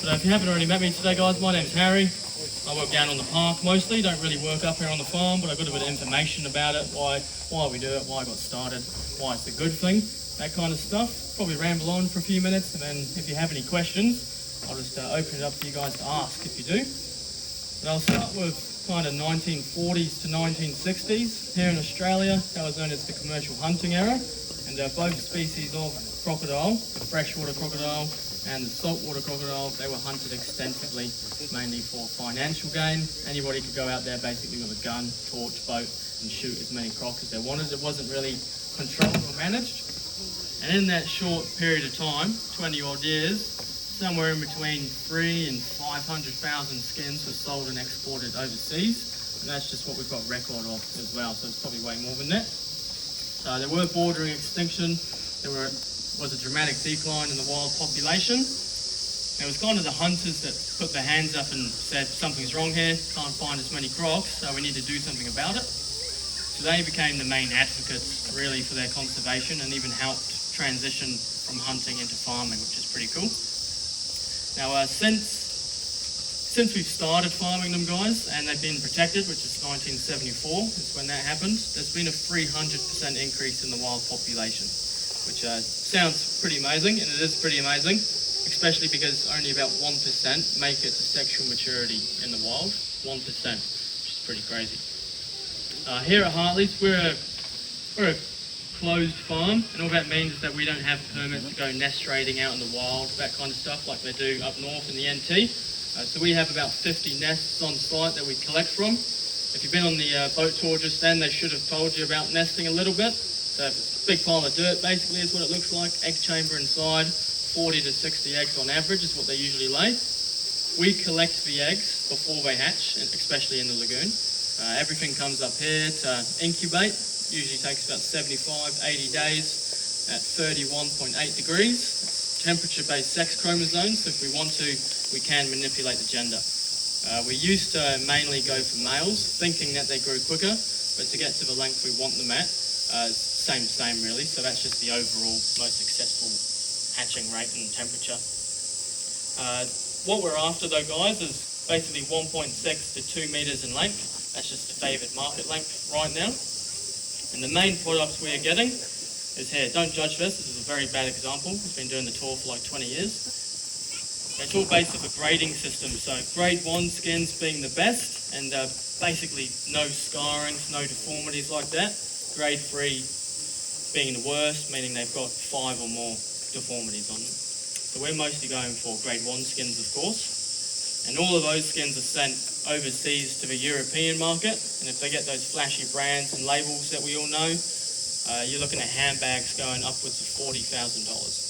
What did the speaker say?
So if you haven't already met me today, guys, my name's Harry. I work down on the park mostly, don't really work up here on the farm, but I've got a bit of information about it, why we do it, why I got started, why it's a good thing, that kind of stuff. Probably ramble on for a few minutes, and then if you have any questions, I'll just open it up for you guys to ask if you do. But I'll start with kind of 1940s to 1960s. Here in Australia, that was known as the commercial hunting era, and both species of crocodile, the freshwater crocodile and the saltwater crocodile, they were hunted extensively, mainly for financial gain. Anybody could go out there basically with a gun, torch, boat, and shoot as many crocs as they wanted. It wasn't really controlled or managed. And in that short period of time, 20 odd years, somewhere in between 300,000 and 500,000 skins were sold and exported overseas. And that's just what we've got record of as well, so it's probably way more than that. So they were bordering extinction. There was a dramatic decline in the wild population. It was kind of the hunters that put their hands up and said, something's wrong here, can't find as many crocs, so we need to do something about it. So they became the main advocates really for their conservation and even helped transition from hunting into farming, which is pretty cool. Now since we've started farming them, guys, and they've been protected, which is 1974, is when that happened, there's been a 300% increase in the wild population, which sounds pretty amazing, and it is pretty amazing, especially because only about 1% make it to sexual maturity in the wild. 1%, which is pretty crazy. Here at Hartley's, we're a closed farm, and all that means is that we don't have permits to go nest raiding out in the wild, that kind of stuff, like they do up north in the NT. So we have about 50 nests on site that we collect from. If you've been on the boat tour just then, they should have told you about nesting a little bit. So it's a big pile of dirt basically is what it looks like. Egg chamber inside, 40 to 60 eggs on average is what they usually lay. We collect the eggs before they hatch, especially in the lagoon. Everything comes up here to incubate. Usually takes about 75, 80 days at 31.8 degrees. Temperature-based sex chromosomes, so if we want to, we can manipulate the gender. We used to mainly go for males, thinking that they grew quicker, but to get to the length we want them at, same really, so that's just the overall most successful hatching rate and temperature. What we're after though, guys, is basically 1.6 to 2 meters in length. That's just the favoured market length right now. And the main products we are getting is here. Don't judge this is a very bad example. We've been doing the tour for like 20 years. It's all based off a grading system. So grade 1 skins being the best, and basically no scarrings, no deformities like that. Grade 3 being the worst, meaning they've got 5 or more deformities on them. So we're mostly going for grade 1 skins, of course. And all of those skins are sent overseas to the European market. And if they get those flashy brands and labels that we all know, you're looking at handbags going upwards of $40,000.